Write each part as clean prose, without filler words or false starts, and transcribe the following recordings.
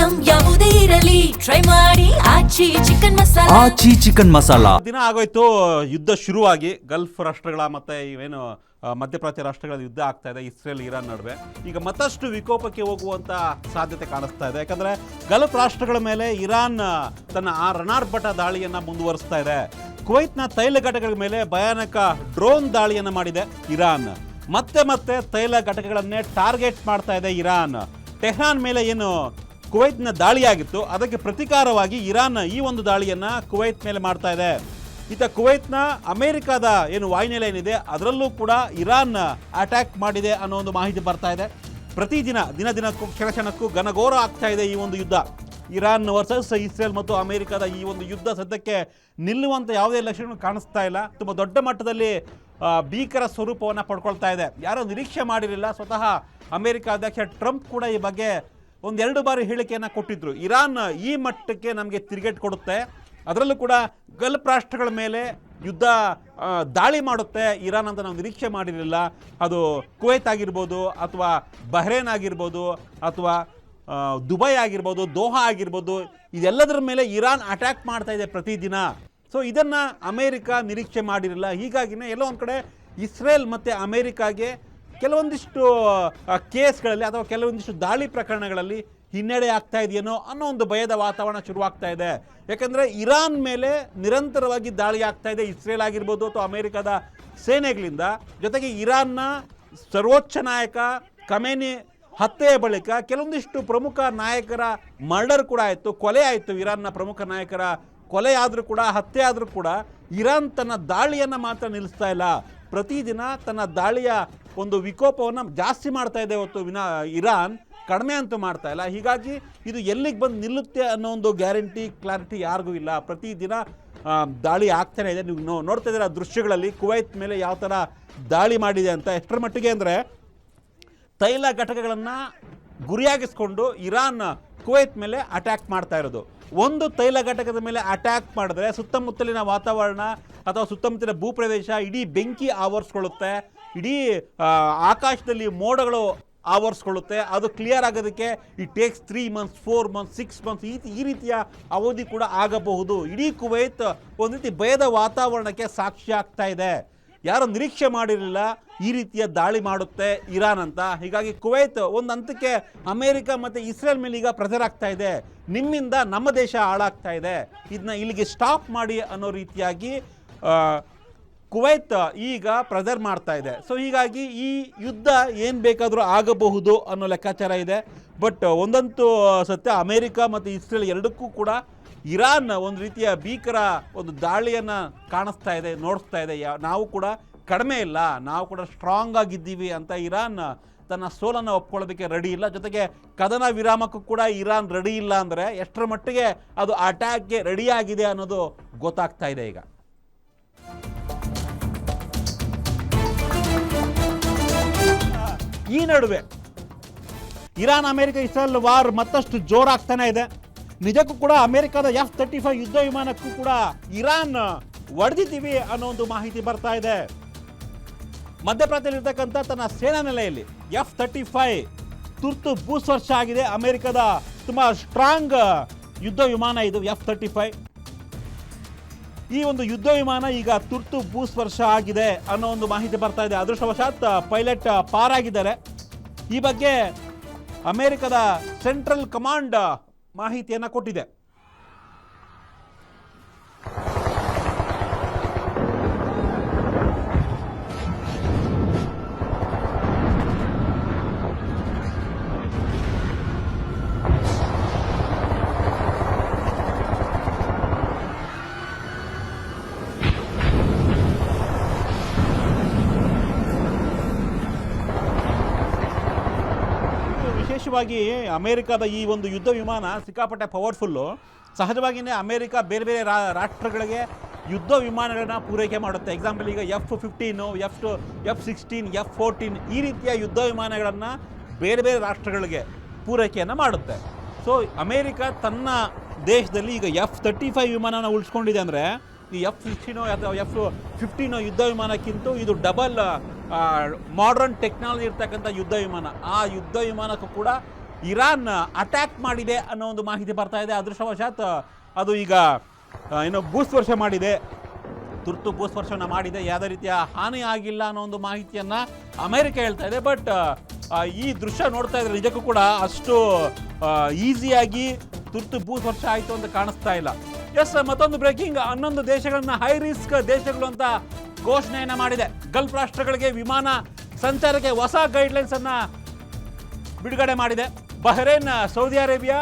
Item ಯಾವುದೇ ಇರಲಿ try ಮಾಡಿ ಆಚಿ ಚಿಕನ್ ಮಸಾಲಾ. ದಿನ ಆಗೋಯ್ತು ಯುದ್ಧ ಶುರುವಾಗಿ ಗಲ್ಫ್ ರಾಷ್ಟ್ರಗಳ ಮತ್ತೆ ಇವೇನು ಮಧ್ಯಪ್ರಾಚ್ಯ ರಾಷ್ಟ್ರಗಳ ಯುದ್ಧ ಆಗ್ತಾ ಇದೆ ಇಸ್ರೇಲ್ ಇರಾನ್ ನಡುವೆ. ಈಗ ಮತ್ತಷ್ಟು ವಿಕೋಪಕ್ಕೆ ಹೋಗುವಂತ ಸಾಧ್ಯತೆ ಕಾಣಿಸ್ತಾ ಇದೆ. ಯಾಕಂದ್ರೆ ಗಲ್ಫ್ ರಾಷ್ಟ್ರಗಳ ಮೇಲೆ ಇರಾನ್ ತನ್ನ ಆ ರಣಾರ್ಭಟ ದಾಳಿಯನ್ನ ಮುಂದುವರಿಸ್ತಾ ಇದೆ. ಕುವೈತ್ನ ತೈಲ ಘಟಕಗಳ ಮೇಲೆ ಭಯಾನಕ ಡ್ರೋನ್ ದಾಳಿಯನ್ನ ಮಾಡಿದೆ ಇರಾನ್. ಮತ್ತೆ ತೈಲ ಘಟಕಗಳನ್ನೇ ಟಾರ್ಗೆಟ್ ಮಾಡ್ತಾ ಇದೆ ಇರಾನ್. ಟೆಹ್ರಾನ್ ಮೇಲೆ ಏನು ಕುವೈತ್ನ ದಾಳಿಯಾಗಿತ್ತು ಅದಕ್ಕೆ ಪ್ರತಿಕಾರವಾಗಿ ಇರಾನ್ ಈ ಒಂದು ದಾಳಿಯನ್ನ ಕುವೈತ್ ಮೇಲೆ ಮಾಡ್ತಾ ಇದೆ. ಇತ್ತ ಕುವೈತ್ನ ಅಮೆರಿಕದ ಏನು ವಾಯುನೆಲೆ ಏನಿದೆ ಅದರಲ್ಲೂ ಕೂಡ ಇರಾನ್ ಅಟ್ಯಾಕ್ ಮಾಡಿದೆ ಅನ್ನೋ ಒಂದು ಮಾಹಿತಿ ಬರ್ತಾ ಇದೆ. ಪ್ರತಿದಿನ ದಿನಕ್ಕೂ ಕ್ಷಣಕ್ಕೂ ಘನಘೋರ ಆಗ್ತಾ ಇದೆ ಈ ಒಂದು ಯುದ್ಧ. ಇರಾನ್ ವರ್ಸಸ್ ಇಸ್ರೇಲ್ ಮತ್ತು ಅಮೆರಿಕದ ಈ ಒಂದು ಯುದ್ಧ ಸದ್ಯಕ್ಕೆ ನಿಲ್ಲುವಂಥ ಯಾವುದೇ ಲಕ್ಷಣಗಳು ಕಾಣಿಸ್ತಾ ಇಲ್ಲ. ತುಂಬ ದೊಡ್ಡ ಮಟ್ಟದಲ್ಲಿ ಭೀಕರ ಸ್ವರೂಪವನ್ನು ಪಡ್ಕೊಳ್ತಾ ಇದೆ. ಯಾರೋ ನಿರೀಕ್ಷೆ ಮಾಡಿರಲಿಲ್ಲ. ಸ್ವತಃ ಅಮೆರಿಕ ಅಧ್ಯಕ್ಷ ಟ್ರಂಪ್ ಕೂಡ ಈ ಬಗ್ಗೆ ಒಂದೆರಡು ಬಾರಿ ಹೇಳಿಕೆಯನ್ನು ಕೊಟ್ಟಿದ್ರು. ಇರಾನ್ ಈ ಮಟ್ಟಕ್ಕೆ ನಮಗೆ ತಿರುಗೇಟು ಕೊಡುತ್ತೆ, ಅದರಲ್ಲೂ ಕೂಡ ಗಲ್ಫ್ ರಾಷ್ಟ್ರಗಳ ಮೇಲೆ ಯುದ್ಧ ದಾಳಿ ಮಾಡುತ್ತೆ ಇರಾನ್ ಅಂತ ನಾವು ನಿರೀಕ್ಷೆ ಮಾಡಿರಲಿಲ್ಲ. ಅದು ಕುವೈತ್ ಆಗಿರ್ಬೋದು ಅಥವಾ ಬಹ್ರೇನ್ ಆಗಿರ್ಬೋದು ಅಥವಾ ದುಬೈ ಆಗಿರ್ಬೋದು, ದೋಹಾ ಆಗಿರ್ಬೋದು, ಇದೆಲ್ಲದರ ಮೇಲೆ ಇರಾನ್ ಅಟ್ಯಾಕ್ ಮಾಡ್ತಾ ಇದೆ ಪ್ರತಿದಿನ. ಸೊ ಇದನ್ನು ಅಮೇರಿಕ ನಿರೀಕ್ಷೆ ಮಾಡಿರಲಿಲ್ಲ. ಹೀಗಾಗಿನೇ ಎಲ್ಲೋ ಒಂದು ಕಡೆ ಇಸ್ರೇಲ್ ಮತ್ತು ಅಮೇರಿಕಾಗೆ ಕೆಲವೊಂದಿಷ್ಟು ಕೇಸ್ಗಳಲ್ಲಿ ಅಥವಾ ಕೆಲವೊಂದಿಷ್ಟು ದಾಳಿ ಪ್ರಕರಣಗಳಲ್ಲಿ ಹಿನ್ನಡೆ ಆಗ್ತಾ ಇದೆಯೇನೋ ಅನ್ನೋ ಒಂದು ಭಯದ ವಾತಾವರಣ ಶುರುವಾಗ್ತಾ ಇದೆ. ಯಾಕಂದರೆ ಇರಾನ್ ಮೇಲೆ ನಿರಂತರವಾಗಿ ದಾಳಿ ಆಗ್ತಾ ಇದೆ ಇಸ್ರೇಲ್ ಆಗಿರ್ಬೋದು ಅಥವಾ ಅಮೇರಿಕದ ಸೇನೆಗಳಿಂದ. ಜೊತೆಗೆ ಇರಾನ್ನ ಸರ್ವೋಚ್ಚ ನಾಯಕ ಖಮೇನಿ ಹತ್ಯೆಯ ಬಳಿಕ ಕೆಲವೊಂದಿಷ್ಟು ಪ್ರಮುಖ ನಾಯಕರ ಮರ್ಡರ್ ಕೂಡ ಆಯಿತು, ಕೊಲೆ ಆಯಿತು. ಇರಾನ್ನ ಪ್ರಮುಖ ನಾಯಕರ ಕೊಲೆ ಆದರೂ ಕೂಡ, ಹತ್ಯೆ ಆದರೂ ಕೂಡ ಇರಾನ್ ತನ್ನ ದಾಳಿಯನ್ನು ಮಾತ್ರ ನಿಲ್ಲಿಸ್ತಾ ಇಲ್ಲ. ಪ್ರತಿದಿನ ತನ್ನ ದಾಳಿಯ ಒಂದು ವಿಕೋಪವನ್ನು ಜಾಸ್ತಿ ಮಾಡ್ತಾ ಇದೆ ಹೊತ್ತು ಇರಾನ್ ಕಡಿಮೆ ಅಂತೂ ಮಾಡ್ತಾ ಇಲ್ಲ. ಹೀಗಾಗಿ ಇದು ಎಲ್ಲಿಗೆ ಬಂದು ನಿಲ್ಲುತ್ತೆ ಅನ್ನೋ ಒಂದು ಗ್ಯಾರಂಟಿ ಕ್ಲಾರಿಟಿ ಯಾರಿಗೂ ಇಲ್ಲ. ಪ್ರತಿದಿನ ದಾಳಿ ಆಗ್ತಾನೆ ಇದೆ. ನೀವು ನೋಡ್ತಾ ಇದ್ದೀರ ದೃಶ್ಯಗಳಲ್ಲಿ ಕುವೈತ್ ಮೇಲೆ ಯಾವ ಥರ ದಾಳಿ ಮಾಡಿದೆ ಅಂತ. ಎಷ್ಟರ ಮಟ್ಟಿಗೆ ಅಂದರೆ ತೈಲ ಘಟಕಗಳನ್ನು ಗುರಿಯಾಗಿಸ್ಕೊಂಡು ಇರಾನ್ ಕುವೈತ್ ಮೇಲೆ ಅಟ್ಯಾಕ್ ಮಾಡ್ತಾ ಇರೋದು. ಒಂದು ತೈಲ ಘಟಕದ ಮೇಲೆ ಅಟ್ಯಾಕ್ ಮಾಡಿದ್ರೆ ಸುತ್ತಮುತ್ತಲಿನ ವಾತಾವರಣ ಅಥವಾ ಸುತ್ತಮುತ್ತಲಿನ ಭೂಪ್ರದೇಶ ಇಡೀ ಬೆಂಕಿ ಆವರಿಸ್ಕೊಳ್ಳುತ್ತೆ, ಇಡೀ ಆಕಾಶದಲ್ಲಿ ಮೋಡಗಳು ಆವರಿಸ್ಕೊಳ್ಳುತ್ತೆ. ಅದು ಕ್ಲಿಯರ್ ಆಗೋದಕ್ಕೆ it takes 3 months 4 months 6 months ಈ ರೀತಿಯ ಅವಧಿ ಕೂಡ ಆಗಬಹುದು. ಇಡೀ ಕುವೈತ್ ಒಂದು ರೀತಿ ಭಯದ ವಾತಾವರಣಕ್ಕೆ ಸಾಕ್ಷಿ ಆಗ್ತಾ ಇದೆ. ಯಾರು ನಿರೀಕ್ಷೆ ಮಾಡಿರಲಿಲ್ಲ ಈ ರೀತಿಯ ದಾಳಿ ಮಾಡುತ್ತೆ ಇರಾನ್ ಅಂತ. ಹೀಗಾಗಿ ಕುವೈತ್ ಒಂದು ಹಂತಕ್ಕೆ ಅಮೇರಿಕ ಮತ್ತು ಇಸ್ರೇಲ್ ಮೇಲೆ ಈಗ ಪ್ರೆಷರ್ ಆಗ್ತಾ ಇದೆ. ನಿಮ್ಮಿಂದ ನಮ್ಮ ದೇಶ ಹಾಳಾಗ್ತಾ ಇದೆ, ಇದನ್ನ ಇಲ್ಲಿಗೆ ಸ್ಟಾಪ್ ಮಾಡಿ ಅನ್ನೋ ರೀತಿಯಾಗಿ ಕುವೈತ್ ಈಗ ಪ್ರೆಷರ್ ಮಾಡ್ತಾ ಇದೆ. ಸೊ ಹೀಗಾಗಿ ಈ ಯುದ್ಧ ಏನು ಬೇಕಾದರೂ ಆಗಬಹುದು ಅನ್ನೋ ಲೆಕ್ಕಾಚಾರ ಇದೆ. ಬಟ್ ಒಂದಂತೂ ಸತ್ಯ, ಅಮೇರಿಕ ಮತ್ತು ಇಸ್ರೇಲ್ ಎರಡಕ್ಕೂ ಕೂಡ ಇರಾನ್ ಒಂದು ರೀತಿಯ ಭೀಕರ ಒಂದು ದಾಳಿಯನ್ನು ಕಾಣಿಸ್ತಾ ಇದೆ, ನೋಡಿಸ್ತಾ ಇದೆ. ನಾವು ಕೂಡ ಕಡಿಮೆ ಇಲ್ಲ, ನಾವು ಕೂಡ ಸ್ಟ್ರಾಂಗ್ ಆಗಿದ್ದೀವಿ ಅಂತ ಇರಾನ್ ತನ್ನ ಸೋಲನ್ನು ಒಪ್ಕೊಳ್ಳೋದಕ್ಕೆ ರೆಡಿ ಇಲ್ಲ. ಜೊತೆಗೆ ಕದನ ವಿರಾಮಕ್ಕೂ ಕೂಡ ಇರಾನ್ ರೆಡಿ ಇಲ್ಲ ಅಂದರೆ ಎಷ್ಟರ ಮಟ್ಟಿಗೆ ಅದು ಅಟ್ಯಾಕ್ಗೆ ರೆಡಿಯಾಗಿದೆ ಅನ್ನೋದು ಗೊತ್ತಾಗ್ತಾ ಇದೆ ಈಗ. ಈ ನಡುವೆ ಇರಾನ್ ಅಮೆರಿಕ ಇಸ್ರೇಲ್ ವಾರ್ ಮತ್ತಷ್ಟು ಜೋರಾಗ್ತಾನೆ ಇದೆ. ನಿಜಕ್ಕೂ ಕೂಡ ಅಮೆರಿಕದ F-35 ಯುದ್ಧ ವಿಮಾನಕ್ಕೂ ಕೂಡ ಇರಾನ್ ಹೊಡೆದಿದ್ದೀವಿ ಅನ್ನೋ ಒಂದು ಮಾಹಿತಿ ಬರ್ತಾ ಇದೆ. ಮಧ್ಯಪ್ರಾಚ್ಯದಲ್ಲಿರ್ತಕ್ಕಂಥ ತನ್ನ ಸೇನಾ ನೆಲೆಯಲ್ಲಿ F-35 ತುರ್ತು ಭೂಸ್ಪರ್ಶ ಆಗಿದೆ. ಅಮೆರಿಕದ ತುಂಬ ಸ್ಟ್ರಾಂಗ್ ಯುದ್ಧ ವಿಮಾನ ಇದು F-35. ಈ ಒಂದು ಯುದ್ಧ ವಿಮಾನ ಈಗ ತುರ್ತು ಭೂಸ್ಪರ್ಶ ಆಗಿದೆ ಅನ್ನೋ ಒಂದು ಮಾಹಿತಿ ಬರ್ತಾ ಇದೆ. ಅದೃಷ್ಟವಶಾತ್ ಪೈಲಟ್ ಪಾರಾಗಿದ್ದಾರೆ. ಈ ಬಗ್ಗೆ ಅಮೆರಿಕದ ಸೆಂಟ್ರಲ್ ಕಮಾಂಡ್ ಮಾಹಿತಿಯನ್ನು ಕೊಟ್ಟಿದೆ. ವಿಶೇಷವಾಗಿ ಅಮೆರಿಕದ ಈ ಒಂದು ಯುದ್ಧ ವಿಮಾನ ಸಿಕ್ಕಾಪಟ್ಟೆ ಪವರ್ಫುಲ್ಲು. ಸಹಜವಾಗಿಯೇ ಅಮೆರಿಕ ಬೇರೆ ಬೇರೆ ರಾಷ್ಟ್ರಗಳಿಗೆ ಯುದ್ಧ ವಿಮಾನಗಳನ್ನ ಪೂರೈಕೆ ಮಾಡುತ್ತೆ. ಎಕ್ಸಾಂಪಲ್ ಈಗ F-15, F-16, F-14 ಈ ರೀತಿಯ ಯುದ್ಧ ವಿಮಾನಗಳನ್ನು ಬೇರೆ ಬೇರೆ ರಾಷ್ಟ್ರಗಳಿಗೆ ಪೂರೈಕೆಯನ್ನು ಮಾಡುತ್ತೆ. ಸೊ ಅಮೆರಿಕ ತನ್ನ ದೇಶದಲ್ಲಿ ಈಗ F-35 ವಿಮಾನನ ಉಳಿಸ್ಕೊಂಡಿದೆ ಅಂದರೆ ಈ F-16 ಅಥವಾ F-15 ಯುದ್ಧ ವಿಮಾನಕ್ಕಿಂತ ಇದು ಡಬಲ್ ಮಾಡರ್ನ್ ಟೆಕ್ನಾಲಜಿ ಇರ್ತಕ್ಕಂಥ ಯುದ್ಧ ವಿಮಾನ. ಆ ಯುದ್ಧ ವಿಮಾನಕ್ಕೂ ಕೂಡ ಇರಾನ್ ಅಟ್ಯಾಕ್ ಮಾಡಿದೆ ಅನ್ನೋ ಒಂದು ಮಾಹಿತಿ ಬರ್ತಾ ಇದೆ. ಅದೃಷ್ಟವಶಾತ್ ಅದು ಈಗ ಏನೋ ಭೂಸ್ಪರ್ಶ ಮಾಡಿದೆ, ತುರ್ತು ಭೂಸ್ಪರ್ಶನ ಮಾಡಿದೆ, ಯಾವುದೇ ರೀತಿಯ ಹಾನಿ ಆಗಿಲ್ಲ ಅನ್ನೋ ಒಂದು ಮಾಹಿತಿಯನ್ನು ಅಮೆರಿಕ ಹೇಳ್ತಾ ಇದೆ. ಬಟ್ ಈ ದೃಶ್ಯ ನೋಡ್ತಾ ಇದ್ರೆ ನಿಜಕ್ಕೂ ಕೂಡ ಅಷ್ಟು ಈಸಿಯಾಗಿ ತುರ್ತು ಭೂಸ್ಪರ್ಶ ಆಯಿತು ಅಂತ ಕಾಣಿಸ್ತಾ ಇಲ್ಲ. ಎಸ್, ಮತ್ತೊಂದು ಬ್ರೇಕಿಂಗ್, 11 ದೇಶಗಳನ್ನ ಹೈ ರಿಸ್ಕ್ ದೇಶಗಳು ಅಂತ ಘೋಷಣೆಯನ್ನ ಮಾಡಿದೆ. ಗಲ್ಫ್ ರಾಷ್ಟ್ರಗಳಿಗೆ ವಿಮಾನ ಸಂಚಾರಕ್ಕೆ ಹೊಸ ಗೈಡ್ಲೈನ್ಸ್ ಅನ್ನ ಬಿಡುಗಡೆ ಮಾಡಿದೆ. ಬಹ್ರೇನ್, ಸೌದಿ ಅರೇಬಿಯಾ,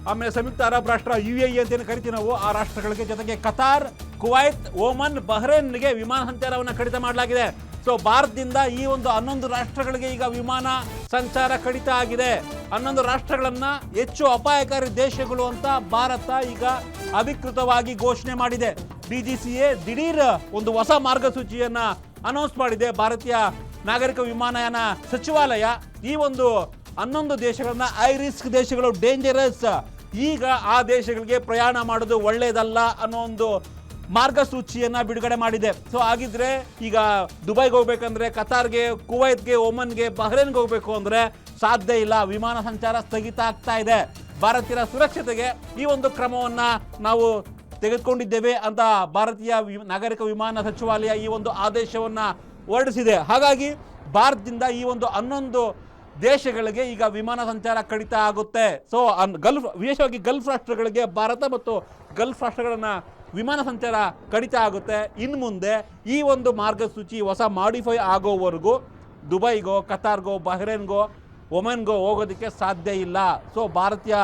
ಆಮೇಲೆ ಸಂಯುಕ್ತ ಅರಬ್ ರಾಷ್ಟ್ರ UAE ಅಂತೇನು ಕರಿತೀವಿ ನಾವು, ಆ ರಾಷ್ಟ್ರಗಳಿಗೆ, ಜೊತೆಗೆ ಕತಾರ್, ಕುವೈತ್, ಓಮನ್, ಬಹ್ರೇನ್ಗೆ ವಿಮಾನ ಸಂಚಾರವನ್ನು ಕಡಿತ ಮಾಡಲಾಗಿದೆ. ಸೊ ಭಾರತದಿಂದ ಈ ಒಂದು 11 ರಾಷ್ಟ್ರಗಳಿಗೆ ಈಗ ವಿಮಾನ ಸಂಚಾರ ಕಡಿತ ಆಗಿದೆ. 11 ರಾಷ್ಟ್ರಗಳನ್ನ ಹೆಚ್ಚು ಅಪಾಯಕಾರಿ ದೇಶಗಳು ಅಂತ ಭಾರತ ಈಗ ಅಧಿಕೃತವಾಗಿ ಘೋಷಣೆ ಮಾಡಿದೆ. DGCA ದಿಢೀರ್ ಒಂದು ಹೊಸ ಮಾರ್ಗಸೂಚಿಯನ್ನ ಅನೌನ್ಸ್ ಮಾಡಿದೆ. ಭಾರತೀಯ ನಾಗರಿಕ ವಿಮಾನಯಾನ ಸಚಿವಾಲಯ ಈ ಒಂದು 11 ದೇಶಗಳನ್ನ ಹೈ ರಿಸ್ಕ್ ದೇಶಗಳು, ಡೇಂಜರಸ್, ಈಗ ಆ ದೇಶಗಳಿಗೆ ಪ್ರಯಾಣ ಮಾಡೋದು ಒಳ್ಳೆಯದಲ್ಲ ಅನ್ನೋ ಒಂದು ಮಾರ್ಗಸೂಚಿಯನ್ನ ಬಿಡುಗಡೆ ಮಾಡಿದೆ. ಸೊ ಹಾಗಿದ್ರೆ ಈಗ ದುಬೈಗೆ ಹೋಗ್ಬೇಕಂದ್ರೆ, ಕತಾರ್ಗೆ, ಕುವೈತ್ಗೆ, ಒಮನ್ಗೆ, ಬಹ್ರೇನ್ಗೆ ಹೋಗ್ಬೇಕು ಅಂದ್ರೆ ಸಾಧ್ಯ ಇಲ್ಲ, ವಿಮಾನ ಸಂಚಾರ ಸ್ಥಗಿತ ಆಗ್ತಾ ಇದೆ. ಭಾರತೀಯರ ಸುರಕ್ಷತೆಗೆ ಈ ಒಂದು ಕ್ರಮವನ್ನ ನಾವು ತೆಗೆದುಕೊಂಡಿದ್ದೇವೆ ಅಂತ ಭಾರತೀಯ ನಾಗರಿಕ ವಿಮಾನ ಸಚಿವಾಲಯ ಈ ಒಂದು ಆದೇಶವನ್ನ ಹೊರಡಿಸಿದೆ. ಹಾಗಾಗಿ ಭಾರತದಿಂದ ಈ ಒಂದು 11 ದೇಶಗಳಿಗೆ ಈಗ ವಿಮಾನ ಸಂಚಾರ ಕಡಿತ ಆಗುತ್ತೆ. ಸೊ ಗಲ್ಫ್, ವಿಶೇಷವಾಗಿ ಗಲ್ಫ್ ರಾಷ್ಟ್ರಗಳಿಗೆ ಭಾರತ ಮತ್ತು ಗಲ್ಫ್ ರಾಷ್ಟ್ರಗಳನ್ನ ವಿಮಾನ ಸಂಚಾರ ಕಡಿತ ಆಗುತ್ತೆ. ಇನ್ನು ಮುಂದೆ ಈ ಒಂದು ಮಾರ್ಗಸೂಚಿ ಹೊಸ ಮಾಡಿಫೈ ಆಗೋವರೆಗೂ ದುಬೈಗೋ, ಕತಾರ್ಗೋ, ಬಹ್ರೇನ್ಗೋ, ಒಮನ್ಗೋ ಹೋಗೋದಕ್ಕೆ ಸಾಧ್ಯ ಇಲ್ಲ. ಸೊ ಭಾರತೀಯ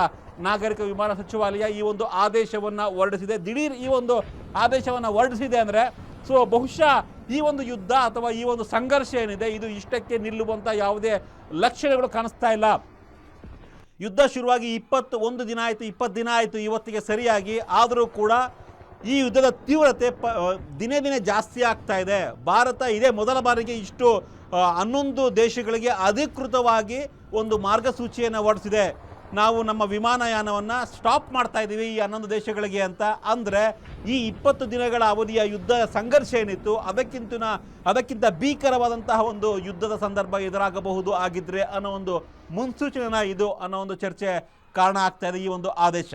ನಾಗರಿಕ ವಿಮಾನ ಸಚಿವಾಲಯ ಈ ಒಂದು ಆದೇಶವನ್ನು ಹೊರಡಿಸಿದೆ. ದಿಢೀರ್ ಈ ಒಂದು ಆದೇಶವನ್ನು ಹೊರಡಿಸಿದೆ ಅಂದರೆ ಸೊ ಬಹುಶಃ ಈ ಒಂದು ಯುದ್ಧ ಅಥವಾ ಈ ಒಂದು ಸಂಘರ್ಷ ಏನಿದೆ ಇದು ಇಷ್ಟಕ್ಕೆ ನಿಲ್ಲುವಂಥ ಯಾವುದೇ ಲಕ್ಷಣಗಳು ಕಾಣಿಸ್ತಾ ಇಲ್ಲ. ಯುದ್ಧ ಶುರುವಾಗಿ 21 ದಿನ ಆಯಿತು, 20 ದಿನ ಆಯಿತು ಇವತ್ತಿಗೆ ಸರಿಯಾಗಿ. ಆದರೂ ಕೂಡ ಈ ಯುದ್ಧದ ತೀವ್ರತೆ ದಿನೇ ದಿನೇ ಜಾಸ್ತಿ ಆಗ್ತಾ ಇದೆ. ಭಾರತ ಇದೇ ಮೊದಲ ಬಾರಿಗೆ ಇಷ್ಟು 11 ದೇಶಗಳಿಗೆ ಅಧಿಕೃತವಾಗಿ ಒಂದು ಮಾರ್ಗಸೂಚಿಯನ್ನು ಹೊರಡಿಸಿದೆ. ನಾವು ನಮ್ಮ ವಿಮಾನಯಾನವನ್ನು ಸ್ಟಾಪ್ ಮಾಡ್ತಾ ಇದ್ದೀವಿ ಈ 11 ದೇಶಗಳಿಗೆ ಅಂತ. ಅಂದರೆ ಈ 20 ದಿನಗಳ ಅವಧಿಯ ಯುದ್ಧ ಸಂಘರ್ಷ ಏನಿತ್ತು ಅದಕ್ಕಿಂತ ಭೀಕರವಾದಂತಹ ಒಂದು ಯುದ್ಧದ ಸಂದರ್ಭ ಎದುರಾಗಬಹುದು ಆಗಿದ್ರೆ ಅನ್ನೋ ಒಂದು ಮುನ್ಸೂಚನೆ ಇದು ಅನ್ನೋ ಒಂದು ಚರ್ಚೆ ಕಾರಣ ಆಗ್ತಾ ಇದೆ ಈ ಒಂದು ಆದೇಶ.